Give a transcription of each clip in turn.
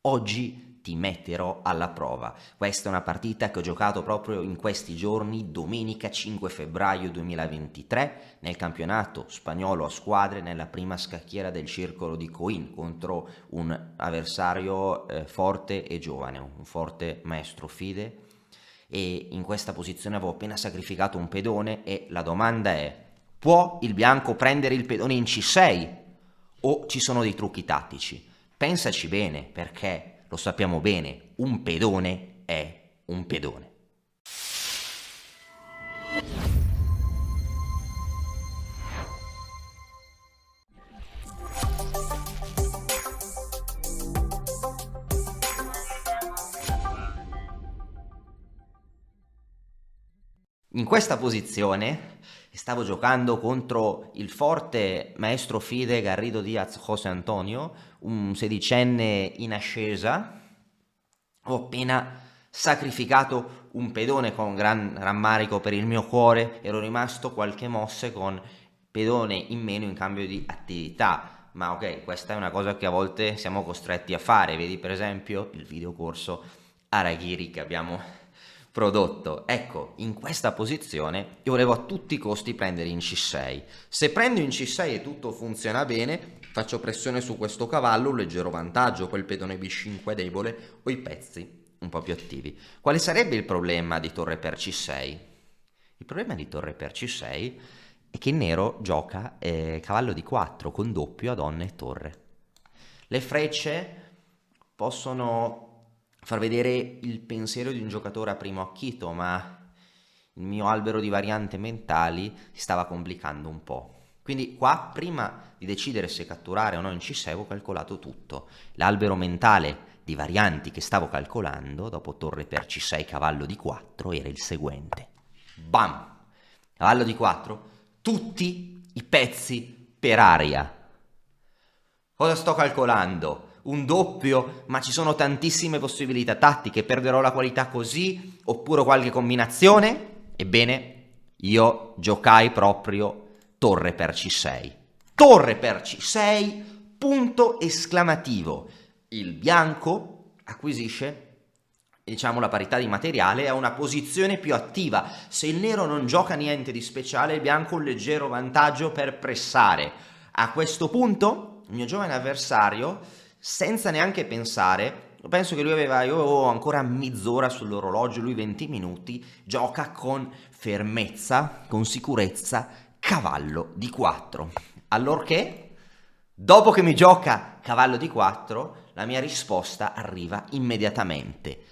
Oggi ti metterò alla prova. Questa è una partita che ho giocato proprio in questi giorni, domenica 5 febbraio 2023, nel campionato spagnolo a squadre, nella prima scacchiera del circolo di Coin, contro un avversario forte e giovane, un forte maestro Fide. E in questa posizione avevo appena sacrificato un pedone e la domanda è: può il bianco prendere il pedone in C6 o ci sono dei trucchi tattici? Pensaci bene, perché lo sappiamo bene, un pedone è un pedone. In questa posizione stavo giocando contro il forte maestro Fide Garrido Diaz José Antonio, un sedicenne in ascesa. Ho appena sacrificato un pedone con gran rammarico per il mio cuore, ero rimasto qualche mosse con pedone in meno in cambio di attività. Ma ok, questa è una cosa che a volte siamo costretti a fare, vedi per esempio il videocorso Araghiri che abbiamo prodotto. Ecco, in questa posizione io volevo a tutti i costi prendere in C6. Se prendo in C6 e tutto funziona bene, faccio pressione su questo cavallo, un leggero vantaggio, quel pedone B5 debole o i pezzi un po' più attivi. Quale sarebbe il problema di torre per C6? Il problema di torre per C6 è che il nero gioca cavallo di 4 con doppio a donna e torre. Le frecce possono far vedere il pensiero di un giocatore a primo acchito, ma il mio albero di varianti mentali si stava complicando un po'. Quindi qua, prima di decidere se catturare o no in C6, ho calcolato tutto. L'albero mentale di varianti che stavo calcolando, dopo torre per C6, cavallo di 4, era il seguente. Bam! Cavallo di 4, tutti i pezzi per aria. Cosa sto calcolando? Un doppio, ma ci sono tantissime possibilità tattiche, perderò la qualità così, oppure qualche combinazione? Ebbene, io giocai proprio torre per C6. Torre per C6, punto esclamativo. Il bianco acquisisce, diciamo, la parità di materiale, ha una posizione più attiva. Se il nero non gioca niente di speciale, il bianco ha un leggero vantaggio per pressare. A questo punto, il mio giovane avversario, senza neanche pensare, penso che io avevo ancora mezz'ora sull'orologio, lui 20 minuti, gioca con fermezza, con sicurezza, cavallo di 4. Allorché, dopo che mi gioca cavallo di 4, la mia risposta arriva immediatamente.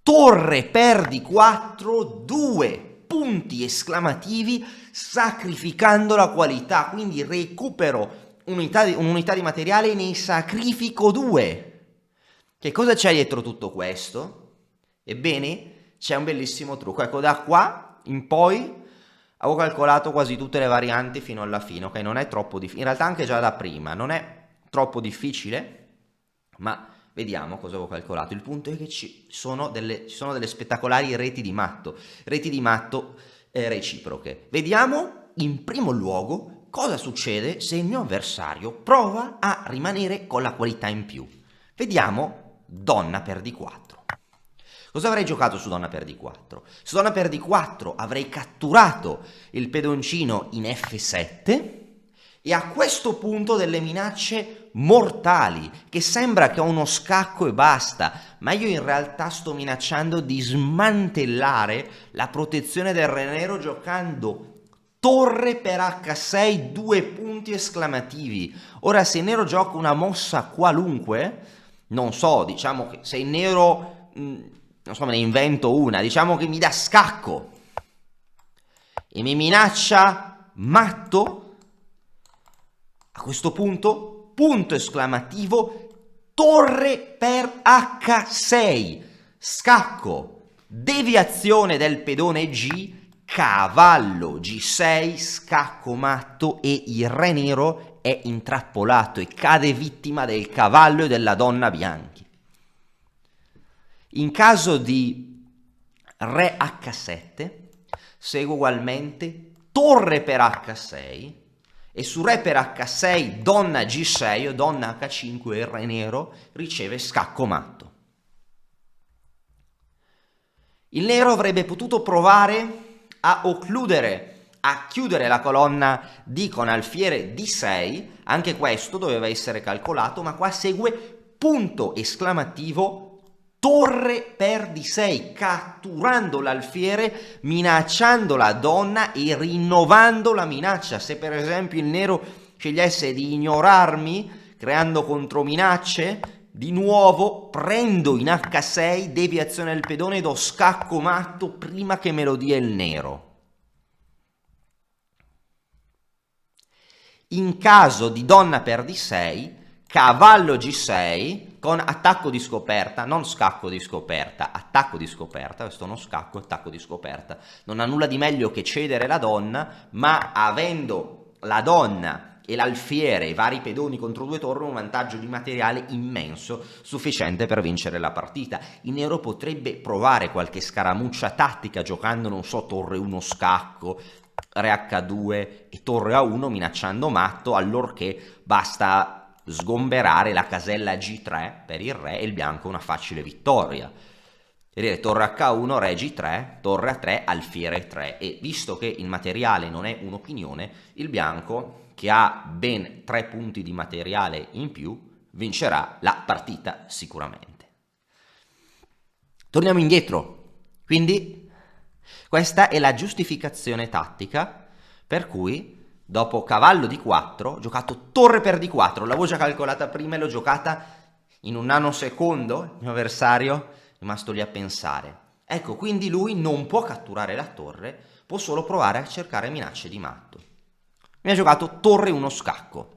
Torre per di 4, 2 punti esclamativi, sacrificando la qualità, quindi recupero un'unità di materiale e ne sacrifico 2. Che cosa c'è dietro tutto questo? Ebbene, c'è un bellissimo trucco. Ecco, da qua in poi avevo calcolato quasi tutte le varianti fino alla fine, ok? Non è troppo difficile, in realtà anche già da prima, non è troppo difficile, ma vediamo cosa avevo calcolato. Il punto è che ci sono delle spettacolari reti di matto reciproche. Vediamo in primo luogo cosa succede se il mio avversario prova a rimanere con la qualità in più. Vediamo donna per D4. Cosa avrei giocato su donna per D4? Su donna per D4 avrei catturato il pedoncino in F7 e a questo punto delle minacce mortali, che sembra che ho uno scacco e basta, ma io in realtà sto minacciando di smantellare la protezione del re nero giocando torre per H6, 2 punti esclamativi. Ora, se il nero gioca una mossa qualunque, non so, diciamo che se il nero, non so, me ne invento una, diciamo che mi dà scacco e mi minaccia matto, a questo punto, punto esclamativo, torre per H6, scacco, deviazione del pedone G, cavallo G6, scacco matto e il re nero è intrappolato e cade vittima del cavallo e della donna bianchi. In caso di re H7, segue ugualmente torre per H6, E su re per H6, donna G6 o donna H5, il re nero riceve scacco matto. Il nero avrebbe potuto provare a occludere, a chiudere la colonna D con alfiere D6, anche questo doveva essere calcolato, ma qua segue punto esclamativo torre per D6, catturando l'alfiere, minacciando la donna e rinnovando la minaccia. Se per esempio il nero scegliesse di ignorarmi, creando controminacce, di nuovo prendo in H6, deviazione del pedone e do scacco matto prima che me lo dia il nero. In caso di donna per D6, cavallo G6 con attacco di scoperta, non scacco di scoperta, attacco di scoperta, questo non scacco, attacco di scoperta. Non ha nulla di meglio che cedere la donna, ma avendo la donna e l'alfiere, i vari pedoni contro due torri, un vantaggio di materiale immenso, sufficiente per vincere la partita. Il nero potrebbe provare qualche scaramuccia tattica giocando, non so, torre 1 scacco, re H2 e torre A1 minacciando matto, allorché basta sgomberare la casella G3 per il re e il bianco una facile vittoria. Vedete, torre H1, re G3, torre A3, alfiere 3, e visto che il materiale non è un'opinione, il bianco, che ha ben 3 punti di materiale in più, vincerà la partita sicuramente. Torniamo indietro, quindi questa è la giustificazione tattica per cui dopo cavallo D4 ho giocato torre per D4, l'avevo già calcolata prima e l'ho giocata in un nanosecondo, il mio avversario è rimasto lì a pensare. Ecco, quindi lui non può catturare la torre, può solo provare a cercare minacce di matto. Mi ha giocato torre 1 scacco,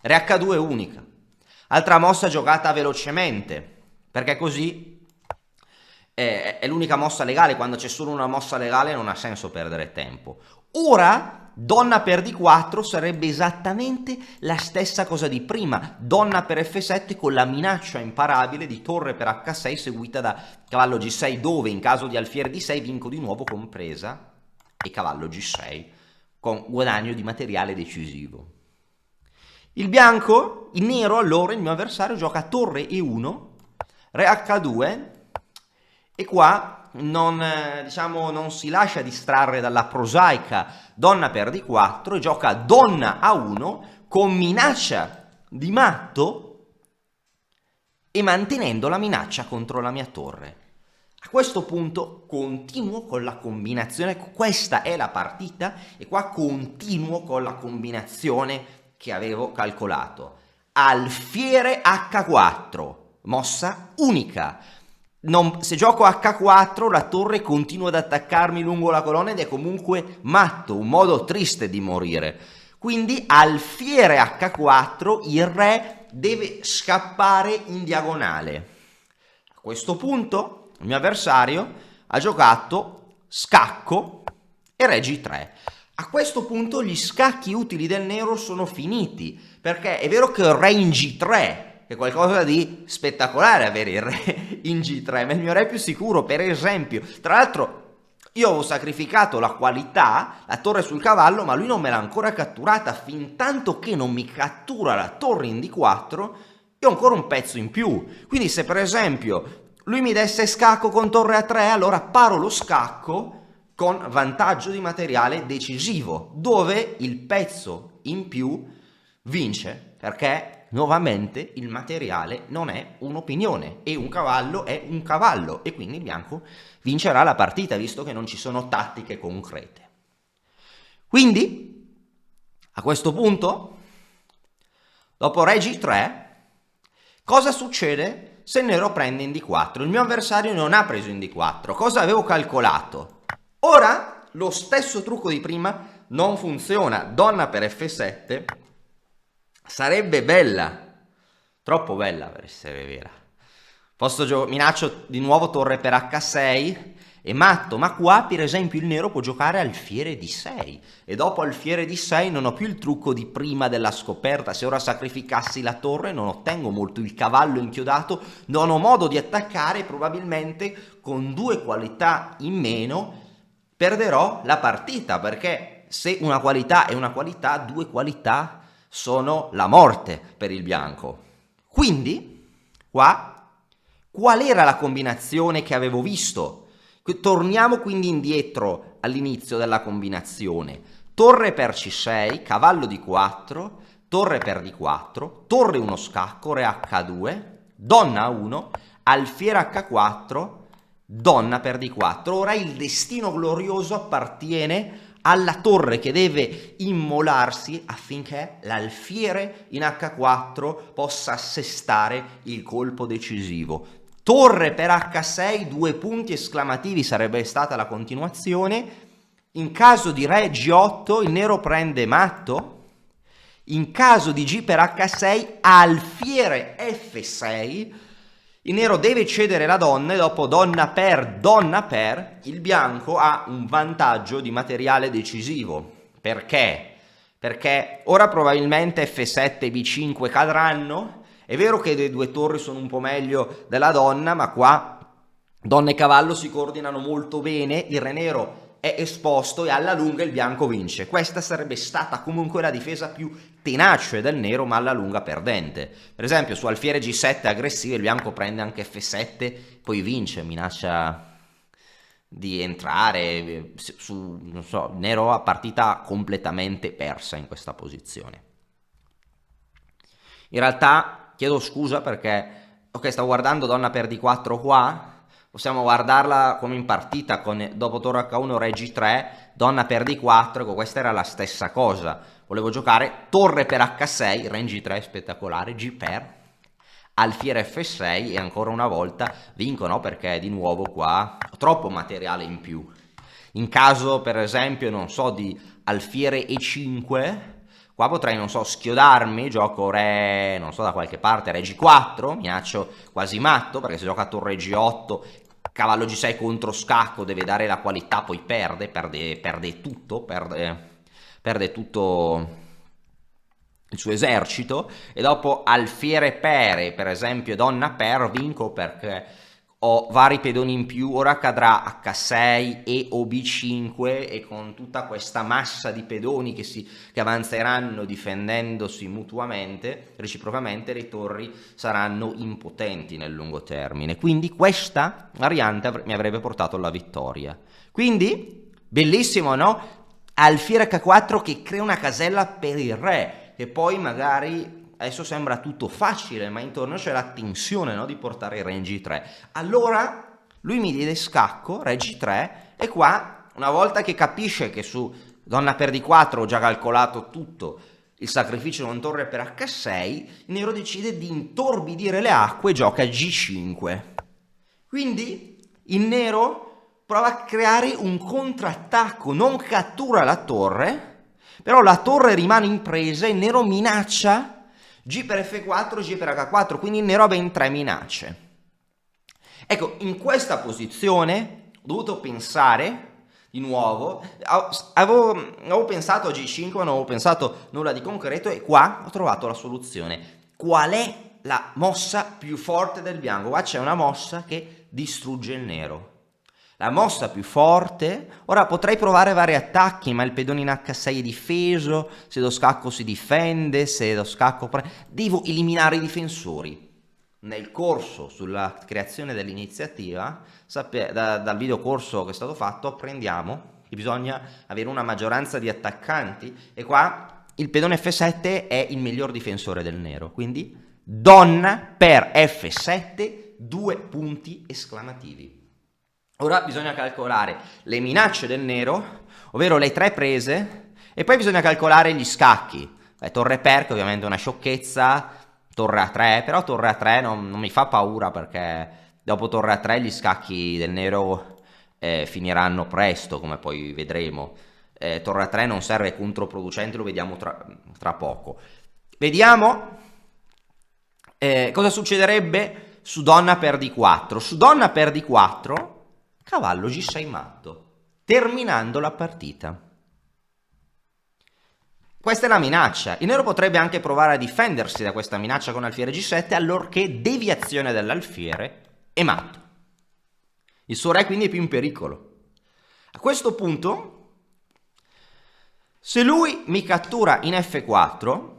re H2 unica, altra mossa giocata velocemente, perché così è l'unica mossa legale. Quando c'è solo una mossa legale non ha senso perdere tempo. Ora donna per D4 sarebbe esattamente la stessa cosa di prima, donna per F7 con la minaccia imparabile di torre per H6 seguita da cavallo G6, dove in caso di alfiere D6 vinco di nuovo con presa e cavallo G6 con guadagno di materiale decisivo. Il bianco, il nero, allora il mio avversario gioca torre E1, re H2 e qua non si lascia distrarre dalla prosaica donna per D4 e gioca donna A1 con minaccia di matto e mantenendo la minaccia contro la mia torre. A questo punto continuo con la combinazione, questa è la partita e qua continuo con la combinazione che avevo calcolato. Alfiere H4, mossa unica. Se gioco H4 la torre continua ad attaccarmi lungo la colonna ed è comunque matto, un modo triste di morire. Quindi alfiere H4, il re deve scappare in diagonale. A questo punto il mio avversario ha giocato scacco e re G3. A questo punto gli scacchi utili del nero sono finiti, perché è vero che il re in G3 è qualcosa di spettacolare avere il re in G3, ma il mio re è più sicuro, per esempio. Tra l'altro io avevo sacrificato la qualità, la torre sul cavallo, ma lui non me l'ha ancora catturata. Fin tanto che non mi cattura la torre in D4, io ho ancora un pezzo in più. Quindi se per esempio lui mi desse scacco con torre A3, allora paro lo scacco con vantaggio di materiale decisivo, dove il pezzo in più vince, perché nuovamente il materiale non è un'opinione e un cavallo è un cavallo, e quindi il bianco vincerà la partita, visto che non ci sono tattiche concrete. Quindi a questo punto, dopo re G3, cosa succede se il nero prende in D4? Il mio avversario non ha preso in D4. Cosa avevo calcolato? Ora lo stesso trucco di prima non funziona. Donna per F7 sarebbe bella, troppo bella per essere vera. Minaccio di nuovo torre per H6 e matto, ma qua per esempio il nero può giocare alfiere D6 e dopo alfiere D6 non ho più il trucco di prima della scoperta. Se ora sacrificassi la torre non ottengo molto, il cavallo inchiodato, non ho modo di attaccare, probabilmente con 2 qualità in meno perderò la partita, perché se una qualità è una qualità, due qualità sono la morte per il bianco. Quindi, qua, qual era la combinazione che avevo visto? Torniamo quindi indietro all'inizio della combinazione. Torre per C6, cavallo di 4, torre per D4, torre 1 scacco, re H2, donna A1, alfiere H4, donna per D4. Ora il destino glorioso appartiene alla torre che deve immolarsi affinché l'alfiere in H4 possa assestare il colpo decisivo. Torre per H6, 2 punti esclamativi sarebbe stata la continuazione. In caso di re G8 il nero prende matto. In caso di G per H6 alfiere F6 il nero deve cedere la donna e dopo donna per il bianco ha un vantaggio di materiale decisivo. Perché? Perché ora probabilmente F7 e B5 cadranno. È vero che le due torri sono un po' meglio della donna, ma qua donna e cavallo si coordinano molto bene, il re nero è esposto e alla lunga il bianco vince. Questa sarebbe stata comunque la difesa più tenace del nero, ma alla lunga perdente. Per esempio su alfiere G7 aggressivo il bianco prende anche F7, poi vince, minaccia di entrare su, non so, nero ha partita completamente persa in questa posizione. In realtà chiedo scusa perché, ok, stavo guardando donna per D4 qua, possiamo guardarla come in partita, con dopo torre H1 re G3, donna per D4, ecco, questa era la stessa cosa. Volevo giocare torre per H6, re in G3 spettacolare, G per, alfiere F6 e ancora una volta vinco, no? Perché di nuovo qua ho troppo materiale in più. In caso per esempio, non so, di alfiere E5, qua potrei, non so, schiodarmi, gioco re, non so, da qualche parte, re G4, minaccio quasi matto, perché se gioca torre G8, cavallo G6 contro scacco, deve dare la qualità, poi perde tutto il suo esercito, e dopo alfiere per esempio donna per, vinco perché ho vari pedoni in più. Ora cadrà H6 e o B5 e con tutta questa massa di pedoni che avanzeranno difendendosi mutuamente, reciprocamente, le torri saranno impotenti nel lungo termine. Quindi questa variante mi avrebbe portato alla vittoria. Quindi, bellissimo, no? Alfiere H4 che crea una casella per il re, e poi magari... Adesso sembra tutto facile, ma intorno c'è la tensione, no? Di portare il re in G3. Allora lui mi diede scacco, re G3, e qua, una volta che capisce che su donna per D4 ho già calcolato tutto, il sacrificio con torre per H6, il nero decide di intorbidire le acque e gioca G5. Quindi il nero prova a creare un contrattacco, non cattura la torre, però la torre rimane in presa e il nero minaccia G per F4, G per H4, quindi il nero ha ben 3 minacce. Ecco, in questa posizione ho dovuto pensare di nuovo, avevo pensato a G5, non avevo pensato nulla di concreto, e qua ho trovato la soluzione. Qual è la mossa più forte del bianco? Qua c'è una mossa che distrugge il nero. La mossa più forte, ora potrei provare vari attacchi, ma il pedone in H6 è difeso, se lo scacco si difende, se lo scacco... Devo eliminare i difensori. Nel corso sulla creazione dell'iniziativa, dal video corso che è stato fatto, apprendiamo che bisogna avere una maggioranza di attaccanti, e qua il pedone F7 è il miglior difensore del nero, quindi donna per F7, 2 punti esclamativi. Ora bisogna calcolare le minacce del nero, ovvero le 3 prese, e poi bisogna calcolare gli scacchi. Torre per, che ovviamente è una sciocchezza, torre A3, però torre A3 non mi fa paura, perché dopo torre A3 gli scacchi del nero finiranno presto, come poi vedremo. Torre A3 non serve, controproducente, lo vediamo tra poco. Vediamo cosa succederebbe su donna per D4. Su donna per D4... cavallo G6 matto, terminando la partita. Questa è la minaccia. Il nero potrebbe anche provare a difendersi da questa minaccia con alfiere G7, allorché deviazione dell'alfiere e matto. Il suo re quindi è più in pericolo. A questo punto Se lui mi cattura in F4,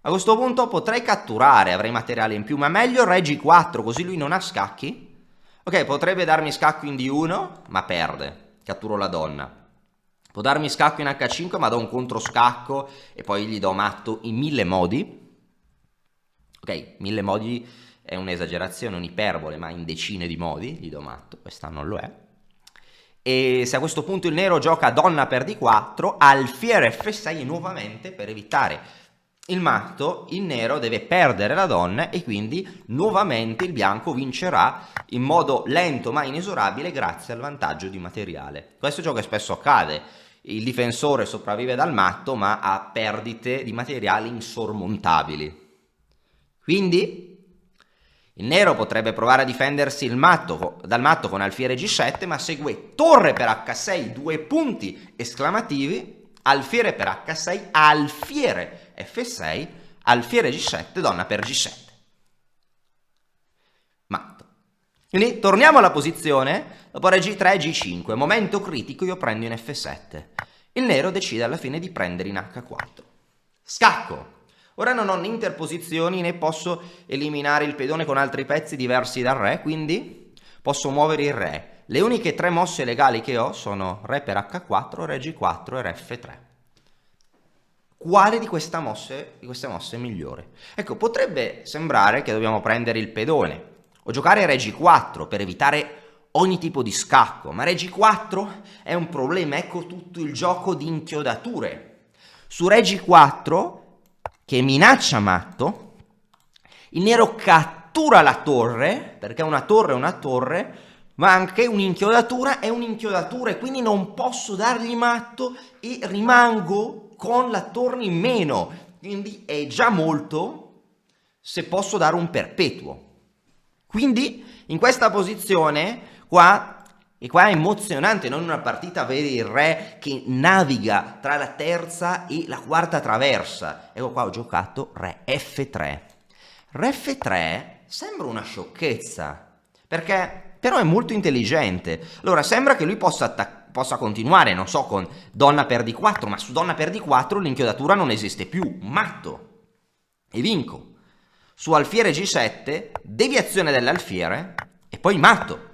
a questo punto potrei catturare, avrei materiale in più, ma meglio re G4, così lui non ha scacchi. Ok, potrebbe darmi scacco in D1, ma perde, catturo la donna. Può darmi scacco in H5, ma do un controscacco e poi gli do matto in 1000 modi. Ok, 1000 modi è un'esagerazione, un'iperbole, ma in decine di modi gli do matto, questa non lo è. E se a questo punto il nero gioca donna per D4, alfiere F6 nuovamente, per evitare il matto, il nero deve perdere la donna e quindi nuovamente il bianco vincerà in modo lento ma inesorabile grazie al vantaggio di materiale. Questo è ciò che spesso accade. Il difensore sopravvive dal matto ma ha perdite di materiali insormontabili. Quindi il nero potrebbe provare a difendersi dal matto con alfiere G7, ma segue torre per H6, 2 punti esclamativi, alfiere per H6, alfiere F6, alfiere G7, donna per G7. Matto. Quindi torniamo alla posizione, dopo re G3, G5, momento critico, io prendo in F7. Il nero decide alla fine di prendere in H4. Scacco. Ora non ho né interposizioni né posso eliminare il pedone con altri pezzi diversi dal re, quindi posso muovere il re. Le uniche 3 mosse legali che ho sono re per H4, re G4 e re F3. Quale di queste mosse è migliore? Ecco, potrebbe sembrare che dobbiamo prendere il pedone o giocare re G4 per evitare ogni tipo di scacco, ma re G4 è un problema, ecco tutto il gioco di inchiodature. Su re G4, che minaccia matto, il nero cattura la torre, perché una torre è una torre, ma anche un'inchiodatura è un'inchiodatura e quindi non posso dargli matto e rimango con la torre in meno, quindi è già molto se posso dare un perpetuo. Quindi in questa posizione qua è emozionante, non una partita, vedi il re che naviga tra la terza e la quarta traversa. Ecco qua ho giocato re F3. Re F3 sembra una sciocchezza, perché però è molto intelligente. Allora sembra che lui possa continuare, non so, con donna per D4, ma su donna per D4 l'inchiodatura non esiste più, matto, e vinco. Su alfiere G7, deviazione dell'alfiere e poi matto.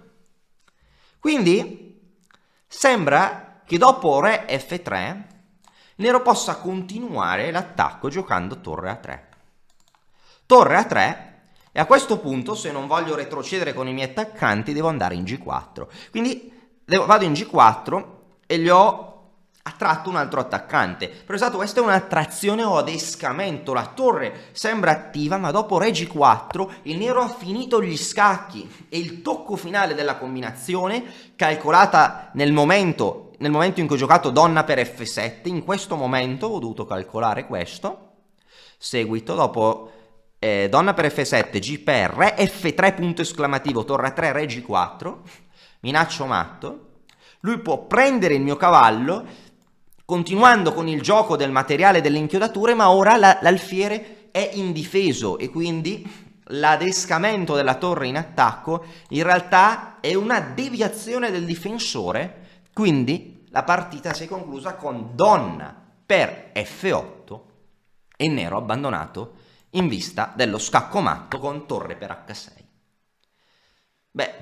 Quindi sembra che dopo re F3 il nero possa continuare l'attacco giocando torre A3. Torre A3 e a questo punto, se non voglio retrocedere con i miei attaccanti, devo andare in G4. Quindi vado in G4 e gli ho attratto un altro attaccante. Però esatto, questa è un'attrazione o adescamento. La torre sembra attiva, ma dopo re G4 il nero ha finito gli scacchi e il tocco finale della combinazione, calcolata nel momento in cui ho giocato donna per F7, in questo momento ho dovuto calcolare questo. Seguito, dopo donna per F7, G per re F3 punto esclamativo, torre A3, re G4, minaccio matto. Lui può prendere il mio cavallo continuando con il gioco del materiale delle inchiodature, ma ora l'alfiere è indifeso e quindi l'adescamento della torre in attacco in realtà è una deviazione del difensore, quindi la partita si è conclusa con donna per F8 e nero abbandonato in vista dello scacco matto con torre per H6. Beh,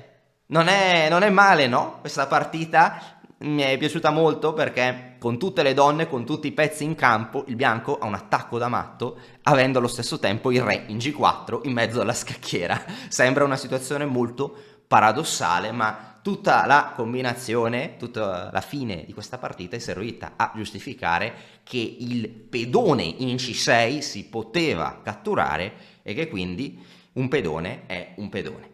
non è male, no? Questa partita mi è piaciuta molto perché con tutte le donne, con tutti i pezzi in campo, il bianco ha un attacco da matto, avendo allo stesso tempo il re in G4 in mezzo alla scacchiera. Sembra una situazione molto paradossale, ma tutta la combinazione, tutta la fine di questa partita è servita a giustificare che il pedone in C6 si poteva catturare e che quindi un pedone è un pedone.